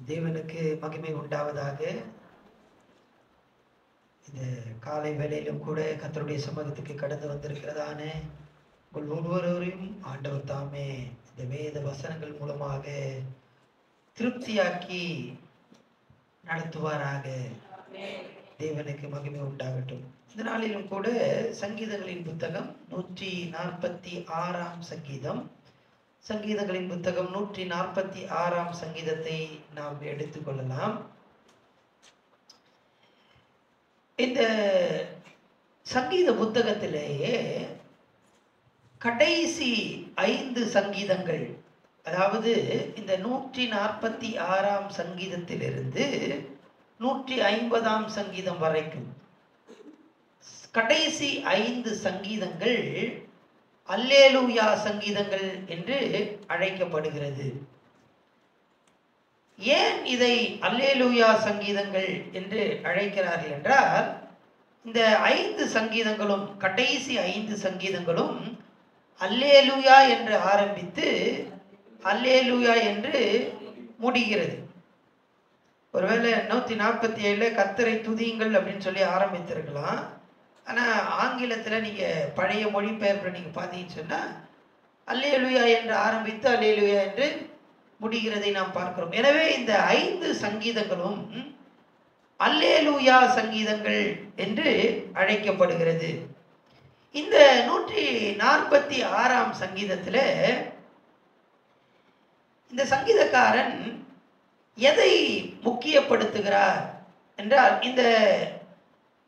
தேவனுக்கு மகிமை உண்டாவதாக. இந்த காலை வேளையிலும் கூட கர்த்தருடைய சமூகத்துக்கு கடந்து வந்திருக்கிறதான உங்கள் ஒவ்வொருவரையும் ஆண்டவர் தாமே இந்த வேத வசனங்கள் மூலமாக திருப்தியாக்கி நடத்துவாராக. தேவனுக்கு மகிமை உண்டாகட்டும். இந்த நாளிலும் கூட சங்கீதங்களின் புத்தகம் 146 சங்கீதம், சங்கீதங்களின் புத்தகம் 146 சங்கீதத்தை நாம் எடுத்துக்கொள்ளலாம். இந்த சங்கீத புத்தகத்திலேயே கடைசி 5 சங்கீதங்கள், அதாவது இந்த 146 சங்கீதத்திலிருந்து 150 சங்கீதம் வரைக்கும் கடைசி 5 சங்கீதங்கள் அல்லேலூயா சங்கீதங்கள் என்று அழைக்கப்படுகிறது. ஏன் இதை அல்லேலூயா சங்கீதங்கள் என்று அழைக்கிறார்கள் என்றால், இந்த 5 சங்கீதங்களும், கடைசி 5 சங்கீதங்களும் அல்லேலூயா என்று ஆரம்பித்து அல்லேலூயா என்று முடிகிறது. ஒருவேளை 147 கர்த்தரை துதியுங்கள் அப்படின்னு சொல்லி ஆரம்பித்திருக்கலாம். ஆனால் ஆங்கிலத்தில் நீங்கள் பழைய மொழிபெயர்ப்பில் நீங்கள் பார்த்தீங்கன்னு சொன்னால் அல்லேலூயா என்று ஆரம்பித்து அல்லேலூயா என்று முடிகிறதை நாம் பார்க்கிறோம். எனவே இந்த 5 சங்கீதங்களும் அல்லேலூயா சங்கீதங்கள் என்று அழைக்கப்படுகிறது. இந்த 146 சங்கீதத்தில் இந்த சங்கீதக்காரன் எதை முக்கியப்படுத்துகிறார் என்றால், இந்த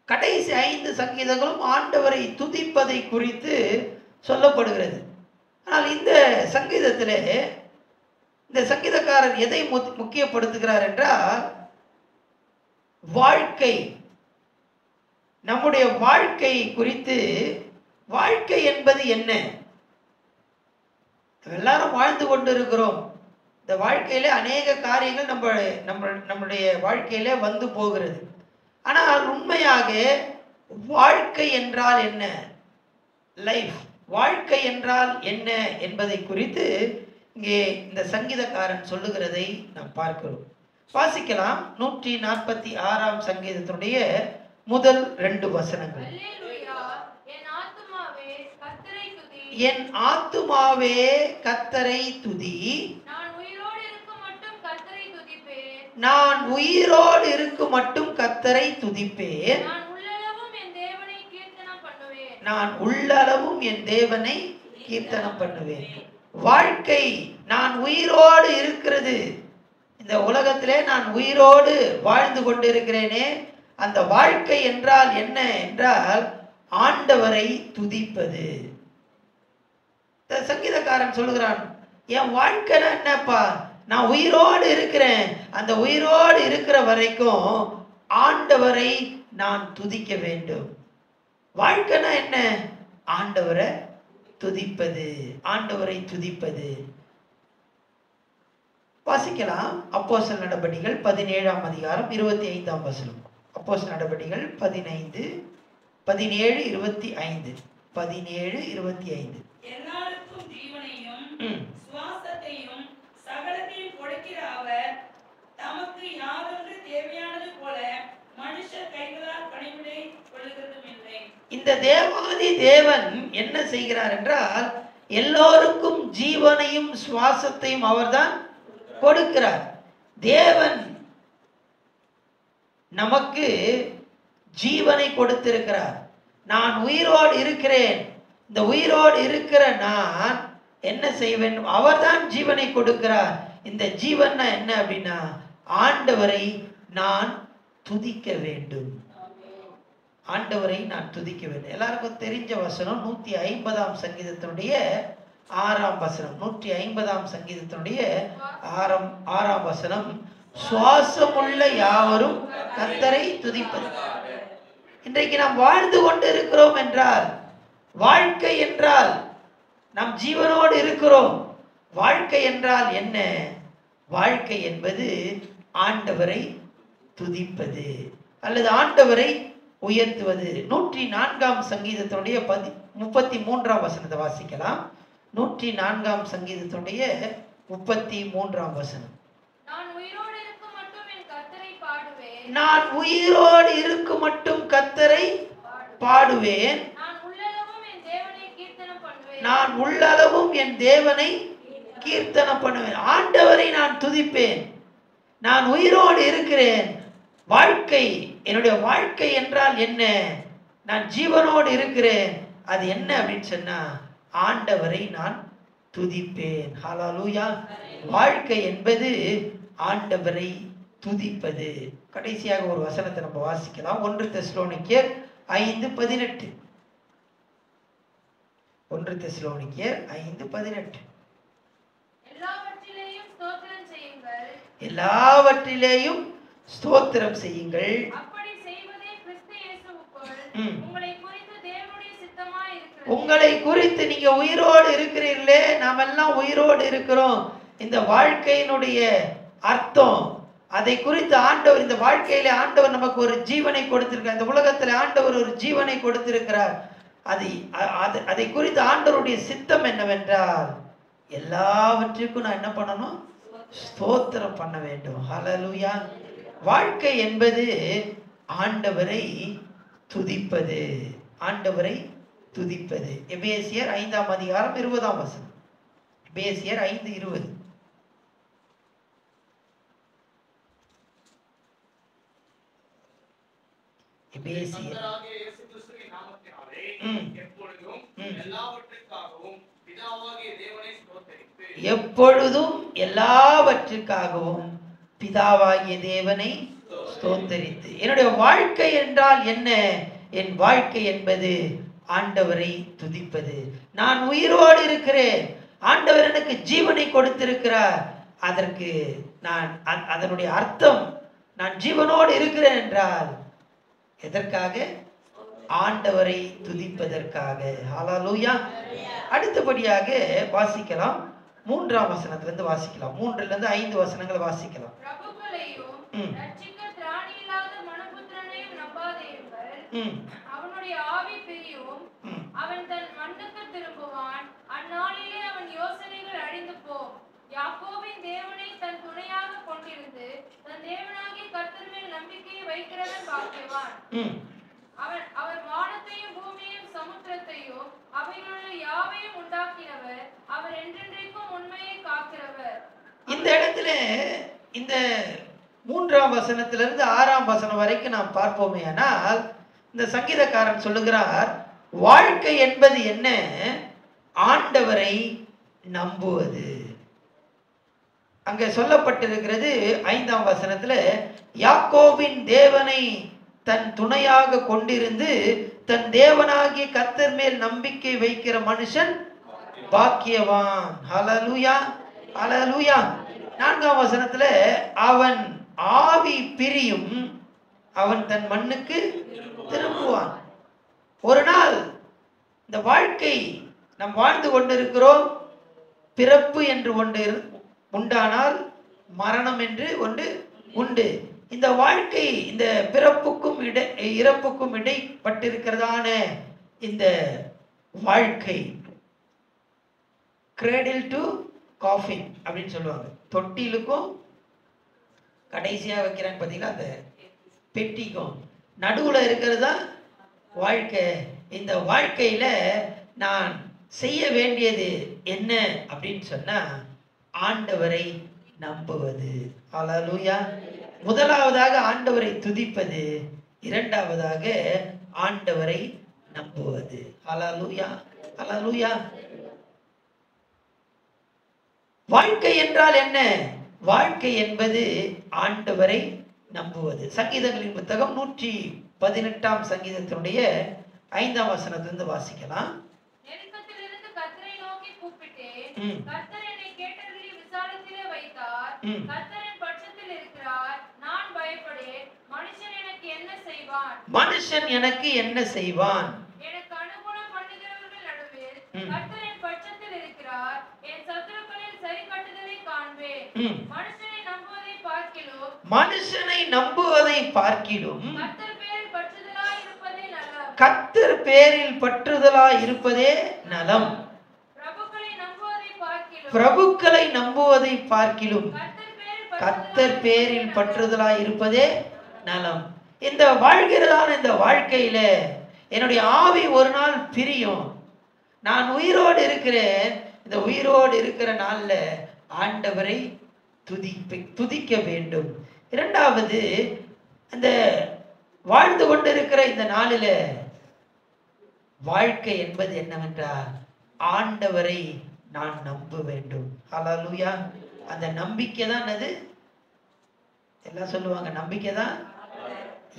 கடைசி 5 சங்கீதங்களும் ஆண்டவரை துதிப்பதை குறித்து சொல்லப்படுகிறது. ஆனால் இந்த சங்கீதத்தில் இந்த சங்கீதக்காரர் எதை முக்கியப்படுத்துகிறார் என்றால், வாழ்க்கை, நம்முடைய வாழ்க்கை குறித்து. வாழ்க்கை என்பது என்ன? எல்லாரும் வாழ்ந்து கொண்டிருக்கிறோம். இந்த வாழ்க்கையில அநேக காரியங்கள் நம்முடைய வாழ்க்கையில வந்து போகிறது. ஆனால் உண்மையாக வாழ்க்கை என்றால் என்ன, லைஃப், வாழ்க்கை என்றால் என்ன என்பதை குறித்து இங்கே இந்த சங்கீதக்காரன் சொல்லுகிறதை நாம் பார்க்கிறோம். வாசிக்கலாம். 146 சங்கீதத்தினுடைய முதல் 2 வசனங்கள். என் ஆத்துமாவே கர்த்தரை துதி, நான் உயிரோடு இருக்கும் மட்டும் கர்த்தரை துதிப்பேன், நான் உள்ளளவும் என் தேவனை கீர்த்தனம் பண்ணுவேன். வாழ்க்கை, நான் உயிரோடு இருக்கிறது, இந்த உலகத்திலே நான் உயிரோடு வாழ்ந்து கொண்டிருக்கிறேனே, அந்த வாழ்க்கை என்றால் என்ன என்றால் ஆண்டவரை துதிப்பது. சங்கீதக்காரன் சொல்லுகிறான், என் வாழ்க்கை என்னப்பா, நான் உயிரோடு இருக்கிறேன், அந்த உயிரோடு இருக்கிற வரைக்கும் ஆண்டவரை நான் துதிக்க வேண்டும். வாழ்க்கைனா என்ன? ஆண்டவரை துதிப்பது, ஆண்டவரை துதிப்பது. வாசிக்கலாம். அப்போஸ்தலர் நடபடிகள் 17 அதிகாரம் 25 வசனம். அப்போஸ்தலர் நடபடிகள் 17 25 17:25. எல்லாருக்கும் ஜீவனையும் சுவாசத்தையும் சகலத்தையும் கொடுக்கிற அவர் தமக்கு யாதொன்று தேவையானது போல மனுஷர் கைகளால் பணிவிடை கொள்ளுகிறதும் இல்லை. இந்த தேவாதி தேவன் என்ன செய்கிறார் என்றால், எல்லோருக்கும் ஜீவனையும் சுவாசத்தையும் அவர்தான் கொடுக்கிறார். தேவன் நமக்கு ஜீவனை கொடுத்திருக்கிறார். நான் உயிரோடு இருக்கிறேன், இந்த உயிரோடு இருக்கிற நான் என்ன செய்ய வேண்டும்? அவர்தான் ஜீவனை கொடுக்கிறார். இந்த ஜீவன் என்ன அப்படின்னா, ஆண்டவரை நான் துதிக்க வேண்டும், ஆண்டவரை நான் துதிக்க வேண்டும். எல்லாருக்கும் தெரிஞ்ச வசனம் 150 சங்கீதத்தினுடைய 6 வசனம். 150 சங்கீதத்தினுடைய 6 வசனம், சுவாசமுள்ள யாவரும் கர்த்தரை துதிப்பது. இன்றைக்கு நாம் வாழ்ந்து கொண்டு இருக்கிறோம் என்றால், வாழ்க்கை என்றால் நாம் ஜீவனோடு இருக்கிறோம். வாழ்க்கை என்றால் என்ன? வாழ்க்கை என்பது ஆண்டவரை துதிப்பது அல்லது ஆண்டவரை உயர்த்துவது. 104 சங்கீதத்தினுடைய 33 வசனத்தை வாசிக்கலாம். 104 சங்கீதத்தினுடைய 33 வசனம். நான் உயிரோடு இருக்கும் நான் உயிரோடு இருக்கும் மட்டும் கர்த்தரை பாடுவேன். நான் உள்ளளவும் என் தேவனை கீர்த்தனம் பண்ணுவேன். ஆண்டவரை நான் துதிப்பேன். நான் உயிரோடு இருக்கிறேன். வாழ்க்கை, என்னுடைய வாழ்க்கை என்றால் என்ன? நான் ஜீவனோடு இருக்கிறேன். அது என்ன அப்படின்னு சொன்னா ஆண்டவரை நான் துதிப்பேன். ஹல்லேலூயா. வாழ்க்கை என்பது ஆண்டவரை துதிப்பது. கடைசியாக ஒரு வசனத்தை நம்ம வாசிக்கலாம். 1 தெசலோனிக்கேயர் 5:18. 1 தெசலோனிக்கேயர் 5:18. எல்லாவற்றிலேயும் ஸ்தோத்திரம் செய்யுங்கள். உங்களை குறித்து நீங்க உயிரோடு இருக்கிறீர்களே, நாம் எல்லாம் உயிரோடு இருக்கிறோம். இந்த வாழ்க்கையினுடைய அர்த்தம், அதை குறித்து ஆண்டவர், இந்த வாழ்க்கையில ஆண்டவர் நமக்கு ஒரு ஜீவனை கொடுத்திருக்கிறார். இந்த உலகத்தில் ஆண்டவர் ஒரு ஜீவனை கொடுத்திருக்கிறார். அதை குறித்து ஆண்டவருடைய சித்தம் என்னவென்றால் எல்லாவற்றுக்கும் நான் என்ன பண்ணணும்? ஸ்தோத்திரம் பண்ண வேண்டும். ஹல்லேலூயா. வாழ்க்கை என்பது ஆண்டவரை துதிப்பது. ஆண்டவரை துதிப்பது. எபேசியர் 5ஆம் அதிகாரம் 20ஆம் வசனம். எபேசியர் 5:20. எபேசியர் எப்பொழுதும் எல்லாவற்றுக்காகவும் பிதாவாகிய தேவனை ஸ்தோத்தரித்து. என்னுடைய வாழ்க்கை என்றால் என்ன? என் வாழ்க்கை என்பது ஆண்டவரை துதிப்பது. நான் உயிரோடு இருக்கிறேன். ஆண்டவர் எனக்கு ஜீவனை கொடுத்திருக்கிறார். அதற்கு நான் அதனுடைய அர்த்தம், நான் ஜீவனோடு இருக்கிறேன் என்றால் எதற்காக? ஆண்டவரை துதிப்பதற்காக. ஹல்லேலூயா. அடுத்தபடியாக வாசிக்கலாம். 3ஆம் வசனத்திலிருந்து வாசிக்கலாம். 3லிருந்து 5 வசனங்களை வாசிக்கலாம். அவனுடைய ஆவி பிரியும், அவன் தன் மண்ணுக்கு திரும்புவான். அந்நாளிலே அவன் யோசனைகள் அழிந்து போம். யாக்கோபின் தேவனை தன் துணையாக கொண்டிருந்து தன் தேவனாகிய கர்த்தர் மேல் நம்பிக்கையை வைக்கிறவன் பாக்கியவான். அவர் வானத்தையும் பூமியையும் சமுத்திரத்தையும் அவைகளுள்ள யாவையும் உண்டாக்கினவர். அவர் என்றென்றைக்கும் உண்மையை காக்கிறவர். இந்த இடத்துல இந்த 3ஆம் வசனத்திலிருந்து 6ஆம் வசனம் வரைக்கும் நாம் பார்ப்போமே. ஆனால் இந்த சங்கீதக்காரன் சொல்லுகிறார், வாழ்க்கை என்பது என்ன? ஆண்டவரை நம்புவது. அங்கே சொல்லப்பட்டிருக்கிறது 5ஆம் வசனத்துல, யாக்கோபின் தேவனை தன் துணையாக கொண்டிருந்து தன் தேவனாகிய கர்த்தர் மேல் நம்பிக்கை வைக்கிற மனுஷன் பாக்கியவான். ஹல்லேலூயா, ஹல்லேலூயா. 4ஆம் வசனத்துல, அவன் ஆவி பிரியும், அவன் தன் மண்ணுக்கு திரும்புவான். ஒரு நாள் இந்த வாழ்க்கை நாம் வாழ்ந்து கொண்டிருக்கிறோம். பிறப்பு என்று ஒன்று உண்டானால் மரணம் என்று ஒன்று உண்டு. இந்த வாழ்க்கை, இந்த பிறப்புக்கும் இறப்புக்கும் இடைப்பட்டிருக்கிறதான இந்த வாழ்க்கை கிரேடில் டு காஃபின் அப்படின்னு சொல்லுவாங்க. தொட்டிலுக்கும் கடைசியா வைக்கிறாங்க பார்த்தீங்களா, அந்த பெட்டிக்கும் நடுவுல இருக்கிறது தான் வாழ்க்கை. இந்த வாழ்க்கையில நான் செய்ய வேண்டியது என்ன அப்படின்னு சொன்னா ஆண்டவரை நம்புவது. ஹல்லேலூயா. முதலாவதாக ஆண்டவரை துதிப்பது, இரண்டாவதாக ஆண்டவரை நம்புவது. ஹல்லேலூயா, ஹல்லேலூயா. வாழ்க்கை என்றால் என்ன? வாழ்க்கை என்பது ஆண்டவரை நம்புவது. சங்கீதங்களின் புத்தகம் 118ஆம் சங்கீதத்தினுடைய 5ஆம் வசனத்திலிருந்து வாசிக்கலாம். நெருக்கத்திலிருந்து கர்த்தரை நோக்கி கூப்பிட்டேன். கர்த்தர் என்னை கேட்டருளி விசாலத்திலே வைத்தார். கர்த்தர் என் பட்சத்தில் இருக்கிறார். நான் பயப்படேன். மனுஷன் எனக்கு என்ன செய்வான்? மனுஷன் எனக்கு என்ன செய்வான்? எனக்கு அனுகூலம் பண்ணுகிறவர்கள் நடுவில் கர்த்தர் என் பட்சத்தில் இருக்கிறார். என் சத்துருக்களின் சரி கட்டுதலை காண்பேன். மனுஷனை நம்புவதை பார்க்கிலும் கர்த்தர் பேரில் பற்றுதலாய் இருப்பதே நலம். பிரபுக்களை நம்புவதை பார்க்கிலும் கர்த்தர் பேரில் பற்றுதலாய் இருப்பதே நலம். இந்த வாழ்கிறதான இந்த வாழ்க்கையில என்னுடைய ஆவி ஒரு நாள் பிரியும். நான் உயிரோடு இருக்கிறேன். இந்த உயிரோடு இருக்கிற நாள்ல ஆண்டவரை துதிக்க வேண்டும். இரண்டாவது, அந்த வாழ்ந்து கொண்டிருக்கிற இந்த நாளில வாழ்க்கை என்பது என்னவென்றால் ஆண்டவரை நான் நம்ப வேண்டும். ஹல்லேலூயா. அந்த நம்பிக்கை தான் அது. எல்லாம் சொல்லுவாங்க நம்பிக்கை தான்.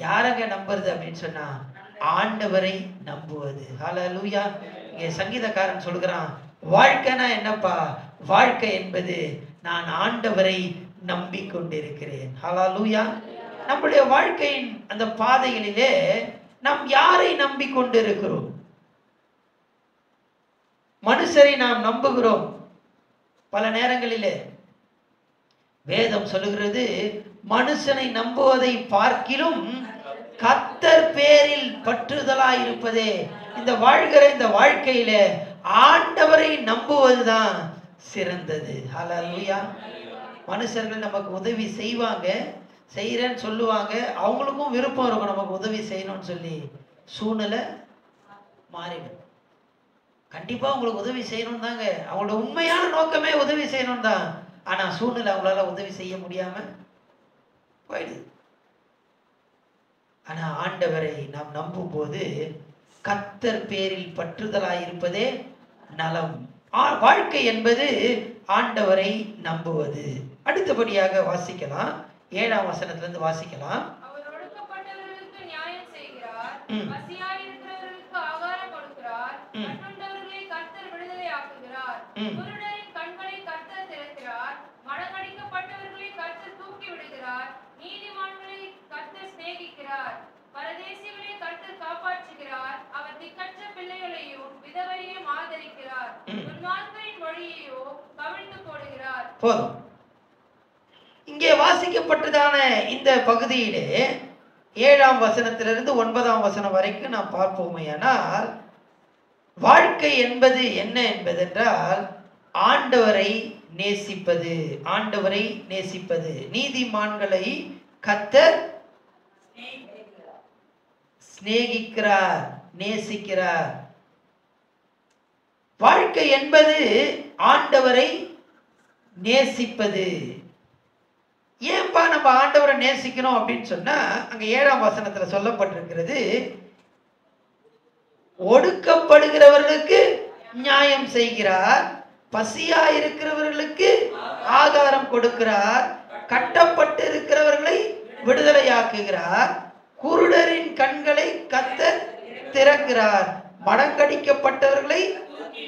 யாரங்க நம்புறது அப்படின்னு சொன்னா ஆண்டவரை நம்புவது. ஹல்லேலூயா. இங்கே சங்கீதக்காரன் சொல்கிறான், வாழ்க்கைனா என்னப்பா? வாழ்க்கை என்பது நான் ஆண்டவரை நம்பிக்கொண்டிருக்கிறேன். ஹல்லேலூயா. நம்முடைய வாழ்க்கையின் அந்த பாதைகளிலே நாம் யாரை நம்பிக்கொண்டிருக்கிறோம்? மனுஷரை நாம் நம்புகிறோம். பல நேரங்களிலே வேதம் சொல்லுகிறது, மனுஷனை நம்புவதை பார்க்கிலும் கர்த்தர் பேரில் பற்றுதலாய் இருப்பதே. இந்த வாழ்கிற இந்த வாழ்க்கையில ஆண்டவரை நம்புவதுதான் சிறந்தது. ஹல்லேலூயா. மனுஷர்கள் நமக்கு உதவி செய்வாங்க, செய்யறேன்னு சொல்லுவாங்க, அவங்களுக்கும் விருப்பம் இருக்கும் நமக்கு உதவி செய்யணும்னு சொல்லி. சூழ்நிலை மாறிடும். கண்டிப்பா உங்களுக்கு உதவி செய்யணும் தாங்க, அவங்களோட உண்மையான நோக்கமே உதவி செய்யணும் தான். ஆனா சூழ்நிலை அவங்களால உதவி செய்ய முடியாம போயிடுது. ஆனா ஆண்டவரை நாம் நம்பும் போது கர்த்தர் பேரில் பற்றுதலாய் இருப்பதே நலம். வாழ்க்கை என்பது ஆண்டவரை நம்புவது. அடுத்தபடியாக வாசிக்கலாம், 7ஆம் வசனத்திலிருந்து வாசிக்கலாம். அவர் ஒடுக்கப்பட்டவர்களுக்கு நியாயம் செய்கிறார், பசியாயிருக்கிறவர்களுக்கு ஆகாரம் கொடுக்கிறார், கட்டுண்டவர்களை கர்த்தர் விடுதலையாக்குகிறார், குருடரின் கண்களை கர்த்தர் திறக்கிறார், மடங்கடிக்கப்பட்டவர்களை கர்த்தர் தூக்கி விடுகிறார், நீதிமான்களை கர்த்தர் சிநேகிக்கிறார், பரதேசிகளை கர்த்தர் காப்பாற்றுகிறார், அவர் திக்கற்ற பிள்ளைகளையும் விதவையையும் ஆதரிக்கிறார், துன்மார்க்கரின் வழியையோ கவிழ்த்து போடுகிறார். போதும். இங்கே வாசிக்கப்பட்டதான இந்த பகுதியிலே 7ஆம் வசனத்திலிருந்து 9ஆம் வசனம் வரைக்கும் நாம் பார்ப்போமேயானால், வாழ்க்கை என்பது என்ன என்பதென்றால் ஆண்டவரை நேசிப்பது. ஆண்டவரை நேசிப்பது. நீதிமான்களை கர்த்தர் சிநேகிக்கிறார், நேசிக்கிறார். வாழ்க்கை என்பது ஆண்டவரை நேசிப்பது. ஏன்பா நம்ம ஆண்டவரை நேசிக்கணும் அப்படின்னு சொன்னா, அங்க 7ஆம் வசனத்துல சொல்லப்பட்டிருக்கிறது, ஒடுக்கப்படுகிறவர்களுக்கு நியாயம் செய்கிறார், பசியா இருக்கிறவர்களுக்கு ஆகாரம் கொடுக்கிறார், கட்டப்பட்டு இருக்கிறவர்களை விடுதலையாக்குகிறார், குருடரின் கண்களை கர்த்தர் திறக்கிறார், மடங்கடிக்கப்பட்டவர்களை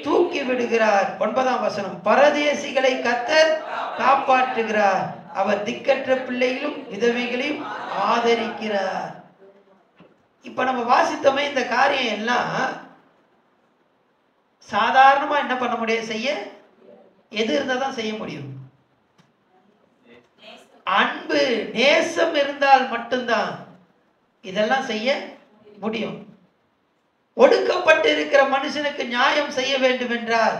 தூக்கி விடுகிறார். 9ஆம் வசனம், பரதேசிகளை கர்த்தர் காப்பாற்றுகிறார், அவர் திக்கற்ற பிள்ளைகளும் விதவைகளையும் ஆதரிக்கிறார். இப்ப நம்ம வாசித்தோமே இந்த காரியம் எல்லாம் சாதாரணமா என்ன பண்ண முடியும்? செய்ய எது இருந்தா தான் செய்ய முடியும்? அன்பு, நேசம் இருந்தால் மட்டும்தான் இதெல்லாம் செய்ய முடியும். ஒடுக்கப்பட்டு இருக்கிற மனுஷனுக்கு நியாயம் செய்ய வேண்டும் என்றால்,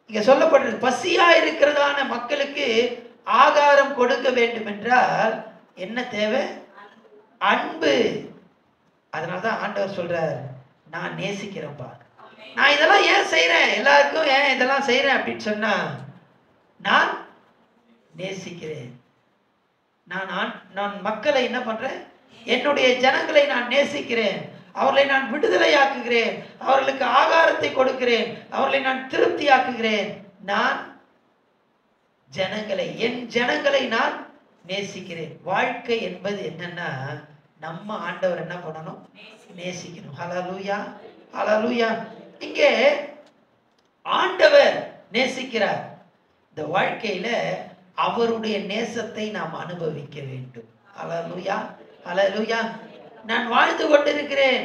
இங்க சொல்லப்பட்டிருக்கு, பசியா இருக்கிறதான மக்களுக்கு ஆகாரம் கொடுக்க வேண்டும் என்றால் என்ன தேவை? அன்பு. அதனாலதான் ஆண்டவர் சொல்றார், நான் நேசிக்கிறேன்பா. நான் இதெல்லாம் ஏன் செய்யறேன், எல்லாருக்கும் ஏன் இதெல்லாம் செய்யறேன் அப்படின்னு சொன்னா, நான் நேசிக்கிறேன். நான் மக்களை என்ன பண்றேன்? என்னுடைய ஜனங்களை நான் நேசிக்கிறேன், அவர்களை நான் விடுதலையாக்குகிறேன், அவர்களுக்கு ஆகாரத்தை கொடுக்கிறேன், அவர்களை நான் திருப்தியாக்குகிறேன். நான் ஜனங்களை, என் ஜனங்களை நான் நேசிக்கிறேன். வாழ்க்கை என்பது என்னன்னா, நம்ம ஆண்டவர் என்ன பண்ணணும்? நேசிக்கணும். ஹல்லேலூயா, ஹல்லேலூயா. இங்கே ஆண்டவர் நேசிக்கிறார். இந்த வாழ்க்கையில அவருடைய நேசத்தை நாம் அனுபவிக்க வேண்டும். ஹல்லேலூயா, ஹல்லேலூயா. நான் வாழ்ந்து கொண்டிருக்கிறேன்,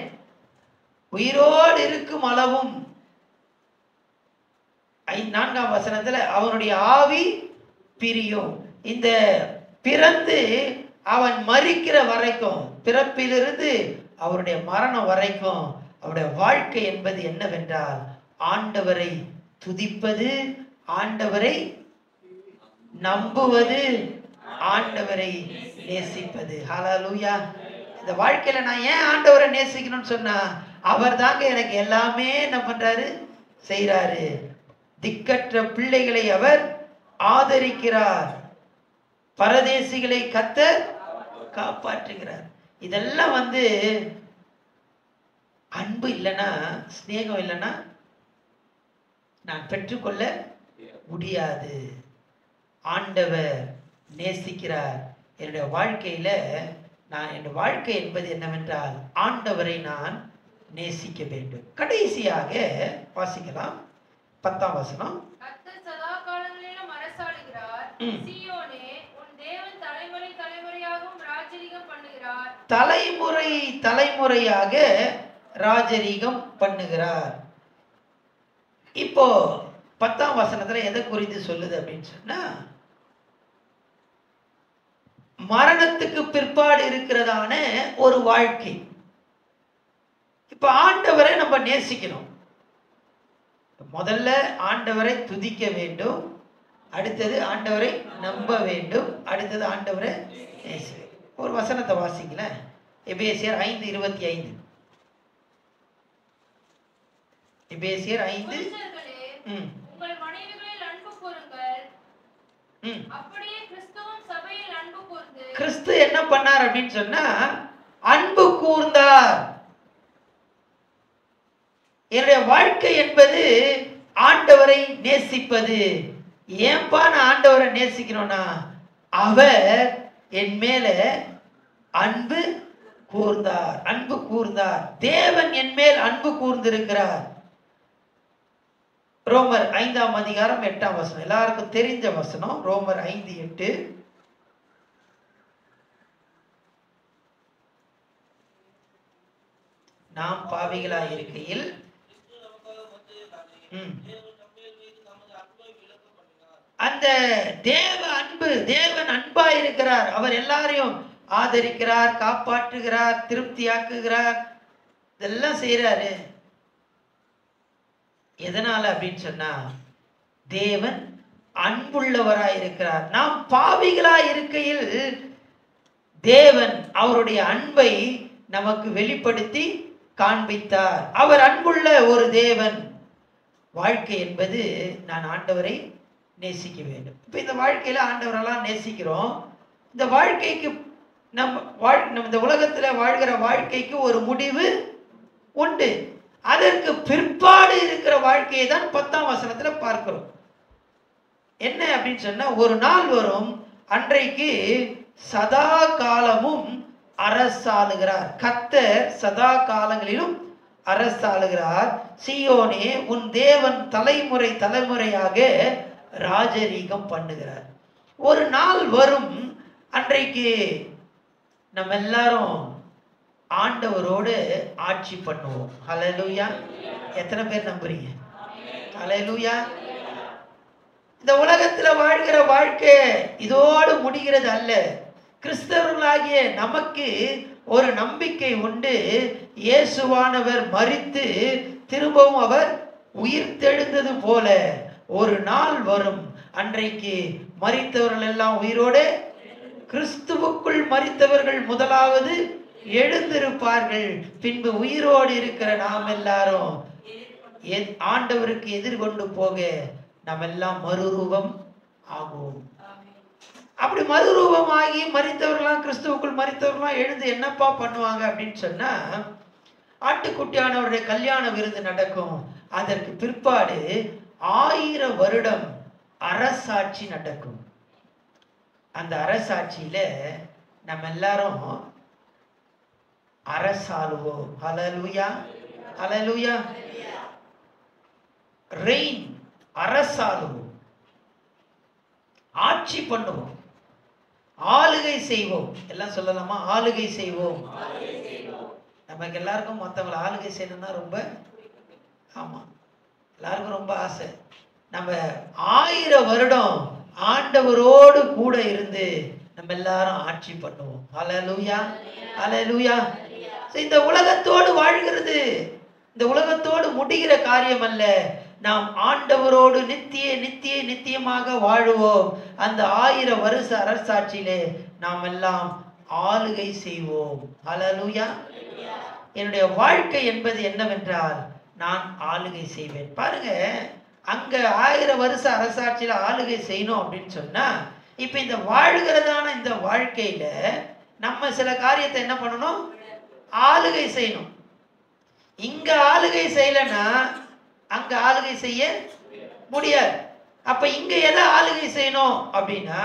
உயிரோடு இருக்கும் அளவும் 4ஆம் வசனத்துல அவனுடைய ஆவி பிரியும். இந்த பிறந்து அவன் மரிக்கிற வரைக்கும், பிறப்பிலிருந்து அவருடைய மரணம் வரைக்கும் அவருடைய வாழ்க்கை என்பது என்னவென்றால் ஆண்டவரை துதிப்பது, ஆண்டவரை நம்புவது, ஆண்டவரை நேசிப்பது. ஹல்லேலூயா. இந்த வாழ்க்கையில நான் ஏன் ஆண்டவரை நேசிக்கணும்னு சொன்னா, அவர் தாங்க எனக்கு எல்லாமே என்ன பண்றாரு, செய்றாரு. திக்கற்ற பிள்ளைகளை அவர் ஆதரிக்கிறார், பரதேசிகளை கர்த்தர் காப்பாற்றுகிறார். இதெல்லாம் அன்பு இல்லைன்னா, ஸ்நேகம் இல்லைன்னா நான் பெற்றுக்கொள்ள முடியாது. ஆண்டவர் நேசிக்கிறார். என்னுடைய வாழ்க்கையில என்னுடைய வாழ்க்கை என்பது என்னவென்றால் ஆண்டவரை நான் நேசிக்க வேண்டும். கடைசியாக வாசிக்கலாம் 10ஆம் வசனம். கர்த்தர் சதா காலங்களிலும் அரசாளுகிறார். சீயோனே, உன் தேவன் தலைமுறை தலைமுறையாகவும் ராஜரீகம் பண்ணுகிறார். தலைமுறை தலைமுறையாக ராஜரீகம் பண்ணுகிறார். இப்போ 10ஆம் வசனத்துல எதை குறித்து சொல்லுது அப்படின்னு சொன்னா, மரணத்துக்கு பிற்பாடு இருக்கிறதான ஒரு வாழ்க்கை. இப்ப ஆண்டவரை நம்ம நேசிக்கணும். முதல்ல ஆண்டவரை துதிக்க வேண்டும், அடுத்தது ஆண்டவரை நம்ப வேண்டும், அடுத்தது ஆண்டவரை நேசிக்க. ஒரு வசனத்தை வாசிங்களேன். எபேசியர் 5:25. எபேசியர் 5. உங்கள் மனைவிகளில் அன்பு கூறுங்கள், அப்படியே கிறிஸ்துவும் சபையில் அன்பு கூர்ந்து. கிறிஸ்து என்ன பண்ணார் அப்படின்னு சொன்னா, அன்பு கூர்ந்தார். என்னுடைய வாழ்க்கை என்பது ஆண்டவரை நேசிப்பது. ஏன்பா நான் ஆண்டவரை நேசிக்கணும்னா, அவர் என் மேல அன்பு கூர்ந்தார், அன்பு கூர்ந்தார். தேவன் என் மேல் அன்பு கூர்ந்திருக்கிறார். ரோமர் 5ஆம் அதிகாரம் 8ஆம் வசனம், எல்லாருக்கும் தெரிஞ்ச வசனம். ரோமர் 5:8. நாம் பாவிகளாய் இருக்கையில் அந்த தேவன் அன்பா இருக்கிறார். அவர் எல்லாரையும் ஆதரிக்கிறார், காப்பாற்றுகிறார், திருப்தியாக்குகிறார், இதெல்லாம் செய்யறாரு. எதனால அப்படின்னு சொன்னா, தேவன் அன்புள்ளவராய் இருக்கிறார். நாம் பாவிகளாய் இருக்கையில் தேவன் அவருடைய அன்பை நமக்கு வெளிப்படுத்தி காண்பித்தார். அவர் அன்புள்ள ஒரு தேவன். வாழ்க்கை என்பது நான் ஆண்டவரை நேசிக்க வேண்டும். இப்ப இந்த வாழ்க்கையில ஆண்டவரெல்லாம் நேசிக்கிறோம். இந்த வாழ்க்கைக்கு நம்ம இந்த உலகத்துல வாழ்கிற வாழ்க்கைக்கு ஒரு முடிவு உண்டு. அதற்கு பிற்பாடு இருக்கிற வாழ்க்கையை தான் 10ஆம் வசனத்துல பார்க்கிறோம். என்ன அப்படின்னு சொன்னா, ஒரு நாள் வரும், அன்றைக்கு சதா காலமும் அரசாளுகிறார். கர்த்தர் சதா காலங்களிலும் அரசாளுகிறார். சீயோனே, உன் தேவன் தலைமுறை தலைமுறையாக ராஜரீகம் பண்ணுகிறார். ஒரு நாள் வரும், அன்றைக்கு நம்ம எல்லாரும் ஆண்டவரோடு ஆட்சி பண்ணுவோம். ஹல்லேலூயா. எத்தனை பேர் நம்புறீங்க? ஹல்லேலூயா. இந்த உலகத்துல வாழ்கிற வாழ்க்கை இதோடு முடிகிறது அல்ல. கிறிஸ்தவர்களாகிய நமக்கு ஒரு நம்பிக்கை உண்டு. இயேசுவானவர் மரித்து திரும்பவும் அவர் உயிர்த்தெழுந்தது போல ஒரு நாள் வரும், அன்றைக்கு மரித்தவர்கள் எல்லாம் உயிரோடு, கிறிஸ்துவுக்குள் மரித்தவர்கள் முதலாவது எழுந்திருப்பார்கள். பின்பு உயிரோடு இருக்கிற நாம் எல்லாரும் ஆண்டவருக்கு எதிர்கொண்டு போக நாம் எல்லாம் மறுரூபம் ஆகுவோம். அப்படி மறுரூபமாகி மரித்தவர்களாம், கிறிஸ்துவுக்குள் மரித்தவர்களாம் எழுந்து என்னப்பா பண்ணுவாங்க அப்படின்னு சொன்னா, ஆட்டுக்குட்டியானவருடைய கல்யாண விருந்து நடக்கும். அதற்கு பிற்பாடு 1000 வருடம் அரசாட்சி நடக்கும். அந்த அரசாட்சியில நம்ம எல்லாரும் அரசாளுவோம். ஹல்லேலூயா, ஹல்லேலூயா. ரெயின், அரசாளுவோம், ஆட்சி பண்ணுவோம், ஆளுகை செய்வோம். எல்லாம் சொல்லலாமா? ஆளுகை செய்வோம். நமக்கு எல்லாருக்கும் மற்றவங்களை ஆளுகை செய்யணும்னா ரொம்ப, ஆமா, எல்லாருக்கும் ரொம்ப ஆசை. நம்ம 1000 வருடம் ஆண்டவரோடு கூட இருந்து நம்ம எல்லாரும் ஆட்சி பண்ணுவோம். ஹல்லேலூயா, ஹல்லேலூயா. இந்த உலகத்தோடு வாழ்கிறது இந்த உலகத்தோடு முடிகிற காரியம் அல்ல. நாம் ஆண்டவரோடு நித்தியமாக வாழுவோம். அந்த 1000 வருஷ அரசாட்சியிலே நாம் எல்லாம் ஆளுகை செய்வோம். ஹல்லேலூயா. என்னுடைய வாழ்க்கை என்பது என்னவென்றால் நான் ஆளுகை செய்வேன். பாருங்க, அங்க 1000 வருஷ அரசாட்சியில ஆளுகை செய்யணும் அப்படின்னு சொன்னா, இப்ப இந்த வாழ்கிறதான இந்த வாழ்க்கையில நம்ம சில காரியத்தை என்ன பண்ணணும்? ஆளுகை செய்யணும். இங்க ஆளுகை செய்யலன்னா அங்க ஆளுகை செய்ய முடியாது. அப்ப இங்க எதை ஆளுகை செய்யணும் அப்படின்னா,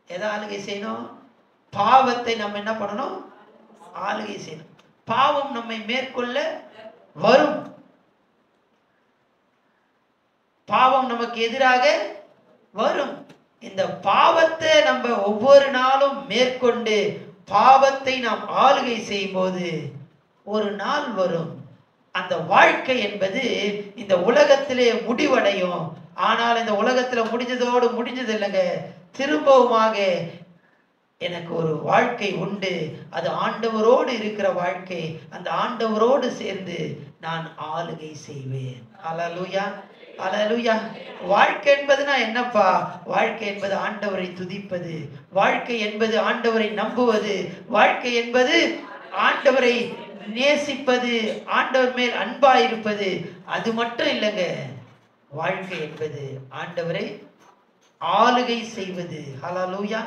எதை ஆளுகை செய்யணும்? பாவத்தை நம்ம என்ன பண்ணணும்? ஆளுகை செய்யணும். பாவம் நம்மை மேற்கொள்ள வரும். பாவம் நமக்கு எதிராக வரும். இந்த பாவத்தை நம்ம ஒவ்வொரு நாளும் மேற்கொண்டு பாவத்தை நாம் ஆளுகை செய்யும் போது ஒரு நாள் வரும், அந்த வாழ்க்கை என்பது இந்த உலகத்திலே முடிவடையும். ஆனால் இந்த உலகத்துல முடிஞ்சதோடு முடிஞ்சது இல்லைங்க. திரும்பவுமாக எனக்கு ஒரு வாழ்க்கை உண்டு. அது ஆண்டவரோடு இருக்கிற வாழ்க்கை. அந்த ஆண்டவரோடு சேர்ந்து நான் ஆளுகை செய்வேன். ஹல்லேலூயா, ஹல்லேலூயா. வாழ்க்கை என்பதுனா என்னப்பா? வாழ்க்கை என்பது ஆண்டவரை துதிப்பது. வாழ்க்கை என்பது ஆண்டவரை நம்புவது. வாழ்க்கை என்பது ஆண்டவரை நேசிப்பது, ஆண்டவர் மேல் அன்பாயிருப்பது. அது மட்டும் இல்லைங்க. வாழ்க்கை என்பது ஆண்டவரை ஆளுகை செய்வது. ஹல்லேலூயா.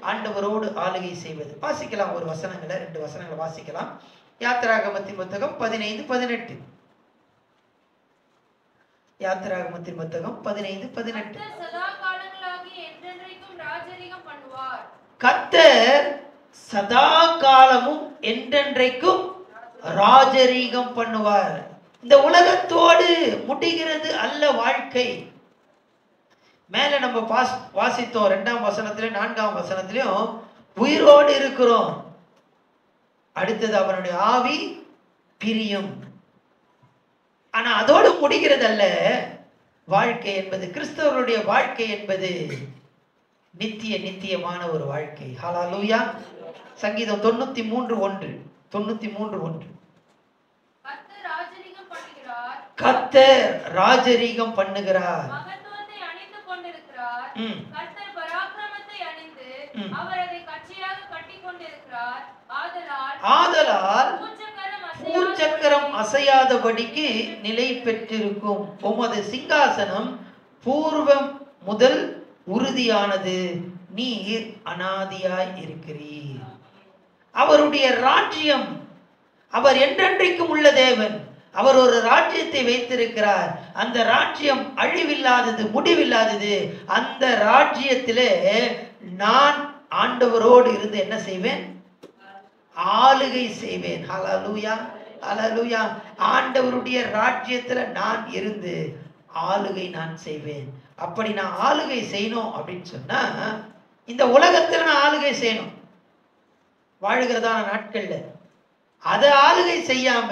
ஆண்டவரோடு ஆளுகை செய்வது. வாசிக்கலாம் ஒரு வசனங்களை, 2 வசனங்களை வாசிக்கலாம். யாத்திராகமத்தின் புத்தகம் 15:18. யாத்திராகமத்தின் புத்தகம் 15:18. கர்த்தர் சதா காலமும் என்றென்றைக்கும் ராஜரீகம் பண்ணுவார். இந்த உலகத்தோடு முடிகிறது அல்ல வாழ்க்கை. மேல நம்ம வாசித்தோம் 2ஆம் வசனத்திலே 4ஆம் வசனத்திலையும் உயிரோடு இருக்கிறோம். அடுத்தது அவனுடைய ஆவி பிரியும். ஆனா அதோடு முடிகிறது அல்ல வாழ்க்கை என்பது. கிறிஸ்தவருடைய வாழ்க்கை என்பது நித்தியமான ஒரு வாழ்க்கை. ஹல்லேலூயா. சங்கீதம் 93:1. 93:1. கர்த்தர் ராஜரீகம் பண்ணுகிறார். ஆதலால் பூச்சக்கரம் அசையாதபடிக்கு நிலை பெற்றிருக்கும். உமது சிங்காசனம் பூர்வம் முதல் உறுதியானது. நீர் அனாதியாய் இருக்கிறீர். அவருடைய ராஜ்யம், அவர் என்றென்றைக்கும் உள்ள தேவன். அவர் ஒரு ராஜ்யத்தை வைத்திருக்கிறார். அந்த ராஜ்யம் அழிவில்லாதது, முடிவில்லாதது. அந்த ராஜ்யத்திலே நான் ஆண்டவரோடு இருந்து என்ன செய்வேன்? ஆளுகை செய்வேன். ஹல்லேலூயா, ஹல்லேலூயா. ஆண்டவருடைய ராஜ்யத்துல நான் இருந்து ஆளுகை நான் செய்வேன். அப்படி நான் ஆளுகை செய்யணும் அப்படின்னு சொன்னா, இந்த உலகத்துல நான் ஆளுகை செய்யணும் வாழ்கிறதான நாட்கள்ல. அதை ஆளுகை செய்யாம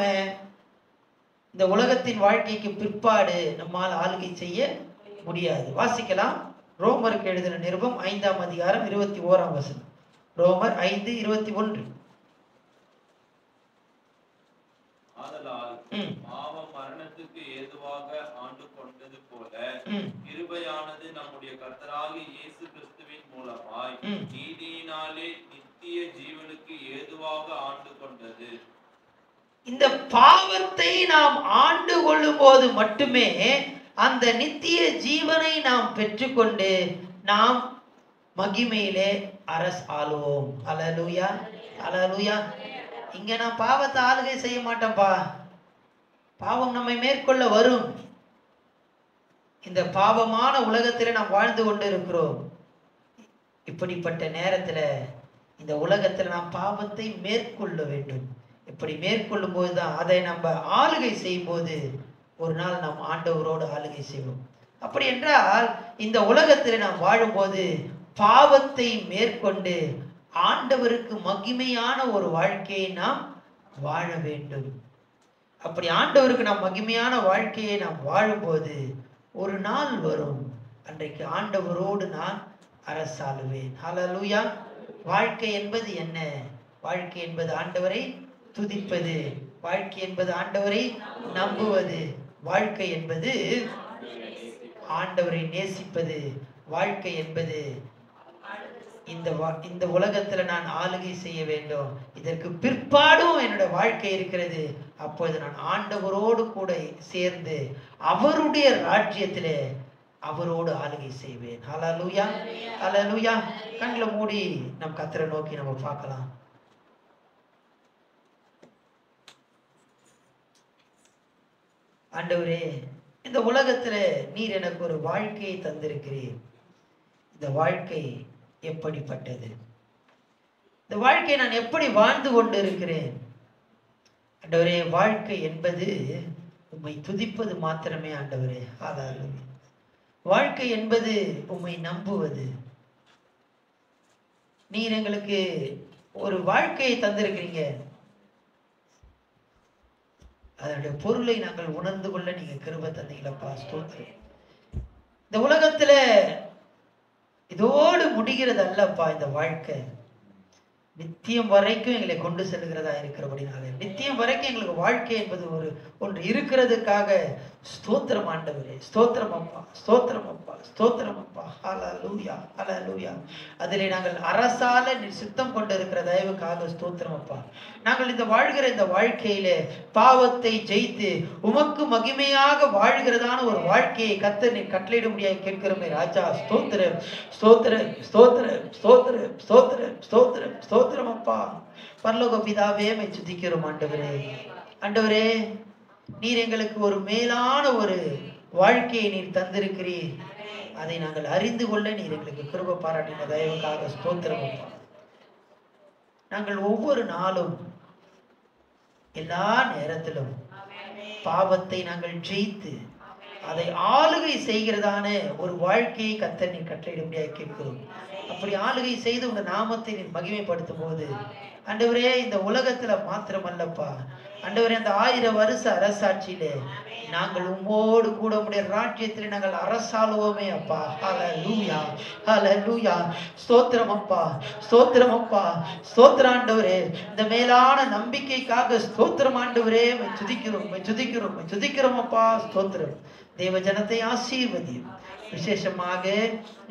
இந்த உலகத்தின் வாழ்க்கைக்கு பிற்பாடு நம்மால் ஆளுகை செய்ய முடியாது. வாசிக்கலாம். ரோமருக்கு எழுதின நிருபம் 5ஆம் அதிகாரம் 21ஆம் வசனம். ரோமர் 5:21. பாவம் மரணத்துக்கு ஏதுவாக ஆண்டு கொண்டது போல கிருபையானது நம்முடைய கர்த்தராகிய இயேசு கிறிஸ்துவின் மூலமாய் நீதியினாலே நித்திய ஜீவனுக்கு ஏதுவாக ஆண்டு கொண்டது. இந்த பாவத்தை நாம் ஆண்டு கொள்ளும் போது மட்டுமே அந்த நித்திய ஜீவனை நாம் பெற்றுக்கொண்டு நாம் மகிமையிலே ஆளுவோம். ஹல்லேலூயா, ஹல்லேலூயா. இங்க நான் பாவத்தை ஆளுகை செய்ய மாட்டேன்ப்பா. பாவம் நம்மை மேற்கொள்ள வரும். இந்த பாவமான உலகத்திலே நாம் வாழ்ந்து கொண்டு இருக்கிறோம். இப்படிப்பட்ட நேரத்துல இந்த உலகத்துல நாம் பாவத்தை மேற்கொள்ள வேண்டும். இப்படி மேற்கொள்ளும் போதுதான் அதை நம்ம ஆளுகை செய்யும் போது ஒரு நாள் நாம் ஆண்டவரோடு ஆளுகை செய்வோம். அப்படி என்றால் இந்த உலகத்தில் நாம் வாழும்போது பாவத்தை மேற்கொண்டு ஆண்டவருக்கு மகிமையான ஒரு வாழ்க்கையை நாம் வாழ வேண்டும். அப்படி ஆண்டவருக்கு நாம் மகிமையான வாழ்க்கையை நாம் வாழும்போது ஒரு நாள் வரும், அன்றைக்கு ஆண்டவரோடு நான் அரசாளுவேன். ஹல்லேலூயா. வாழ்க்கை என்பது என்ன? வாழ்க்கை என்பது ஆண்டவரை துதிப்பது. வாழ்க்கை என்பது ஆண்டவரை நம்புவது. வாழ்க்கை என்பது ஆண்டவரை நேசிப்பது. வாழ்க்கை என்பது இந்த உலகத்துல நான் ஆளுகை செய்ய வேண்டும், இதற்கு பிற்பாடும் என்னோட வாழ்க்கை இருக்கிறது. அப்போது நான் ஆண்டவரோடு கூட சேர்ந்து அவருடைய ராஜ்யத்திலே அவரோடு ஆளுகை செய்வேன். ஹல்லேலூயா, ஹல்லேலூயா. கண்களை மூடி நம் கர்த்தரை நோக்கி நம்ம பார்க்கலாம். ஆண்டவரே, இந்த உலகத்துல நீர் எனக்கு ஒரு வாழ்க்கையை தந்திருக்கிறீர். இந்த வாழ்க்கை எப்படிப்பட்டது? இந்த வாழ்க்கையை நான் எப்படி வாழ்ந்து கொண்டு இருக்கிறேன்? ஆண்டவரே, வாழ்க்கை என்பது உம்மை துதிப்பது மாத்திரமே ஆண்டவரே. ஹல்லேலூயா. வாழ்க்கை என்பது உம்மை நம்புவது. நீர் எங்களுக்கு ஒரு வாழ்க்கையை தந்திருக்கிறீங்க. அதனுடைய பொருளை நாங்கள் உணர்ந்து கொள்ள நீங்க கிருபை தந்தீங்களப்பா. ஸ்தோத்திரம். இந்த உலகத்துல இதோடு முடிகிறது அல்லப்பா. இந்த வாழ்க்கை நித்தியம் வரைக்கும் எங்களை கொண்டு செல்கிறதா இருக்கிறபடினாலே, நித்தியம் வரைக்கும் எங்களுக்கு வாழ்க்கை என்பது ஒன்று இருக்கிறதுக்காக ஸ்தோத்திரம் ஆண்டவரே. ஸ்தோத்திரம் அப்பா, ஸ்தோத்திரம் அப்பா, ஸ்தோத்திரம் அப்பா. ஹல்லேலூயா, ஹல்லேலூயா. அதிலே நாங்கள் அரசால சித்தம் கொண்டு இருக்கிற தயவுக்காக ஸ்தோத்திரம் அப்பா. நாங்கள் இந்த வாழ்கிற இந்த வாழ்க்கையிலே பாவத்தை ஜெயித்து உமக்கு மகிமையாக வாழ்கிறதான ஒரு வாழ்க்கையை கர்த்தர் நீர் கட்டளையிட முடியாது கேட்கிறோமே ராஜா. ஸ்தோத்திரம், ஸ்தோத்திரம், ஸ்தோத்திரம், ஸ்தோத்திரம், ஸ்தோத்திரம், ஸ்தோத்திரம், ஸ்தோத்திரம் அப்பா. பரலோக பிதாவே மை துதிக்கிறோம் ஆண்டவரே. ஆண்டவரே, நீர் எங்களுக்கு ஒரு மேலான ஒரு வாழ்க்கையை நீர் தந்திருக்கிறீர். அதை நாங்கள் அறிந்து கொள்ள நீர் எங்களுக்கு கிருபை பாராட்டின தயவுக்காக ஸ்தோத்திரம் அப்பா. நாங்கள் ஒவ்வொரு நாளும் எல்லா நேரத்திலும் பாவத்தை நாங்கள் ஜெயித்து அதை ஆளுகை செய்கிறதான ஒரு வாழ்க்கையை கர்த்தர் நீர் கட்டளையிட முடியாது கேட்கிறோம். அப்படி ஆளுகை செய்து உங்க நாமத்தை நீர் மகிமைப்படுத்தும் போது ஆண்டவரே, இந்த உலகத்துல மாத்திரமல்லப்பா ஆண்டவரே, அந்த 1000 வருஷ அரசாட்சியிலே நாங்கள் உம்மோடு கூட உடைய ராஜ்யத்திலே நாங்கள் அரசாளுவோமே அப்பா. ஹல்லேலூயா, ஹல்லேலூயா. ஸ்தோத்திரம் அப்பா, ஸ்தோத்திரம் அப்பா, ஸ்தோத்திரம் ஆண்டவரே. இந்த மேலான நம்பிக்கைக்காக ஸ்தோத்திரம் ஆண்டவரே. துதிக்கிறோம், துதிக்கிறோம், துதிக்கிறோம் அப்பா. ஸ்தோத்திரம். தேவ ஜனத்தை ஆசீர்வதியும். விசேஷமாக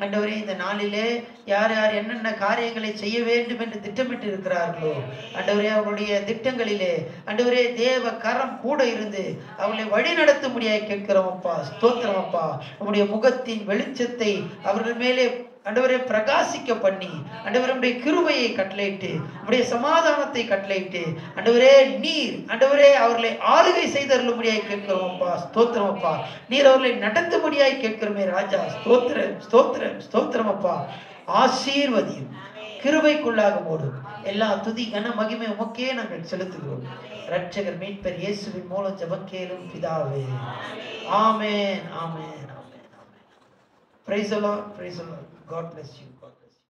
ஆண்டவரே, இந்த நாளிலே யார் யார் என்னென்ன காரியங்களை செய்ய வேண்டும் என்று திட்டமிட்டு இருக்கிறார்களோ ஆண்டவரே, அவருடைய திட்டங்களிலே ஆண்டவரே தேவ கரம் கூட இருந்து அவர்களை வழி நடத்த முடியாது கேட்கிறோம் அப்பா. ஸ்தோத்திரம் அப்பா. உம்முடைய முகத்தின் வெளிச்சத்தை அவர்கள் மேலே ஆண்டவரே பிரகாசிக்க பண்ணி ஆண்டவருடைய கிருபையை கட்டளையிட்டு உடைய சமாதானத்தை கட்டளையிட்டு ஆண்டவரே நீர் ஆண்டவரே அவர்களை ஆளுகை செய்தருளும்படியாய் கேட்கிறோம் அப்பா. ஸ்தோத்திரம் அப்பா. நீர் அவர்களை நடத்தும்படியாய் கேட்கிறோமே ராஜா. ஸ்தோத்திரம், ஸ்தோத்திரம், ஸ்தோத்திரம் அப்பா. ஆசீர்வதியும், கிருபைக்குள்ளாக போடும். எல்லா துதி கன மகிமை உமக்கே நாங்கள் செலுத்துகிறோம். இரட்சகர் மீட்பர் இயேசுவின் மூலம் ஜெபம் கேளும் பிதாவே. ஆமென், ஆமென், ஆமென். Praise the Lord, praise the Lord. God bless you.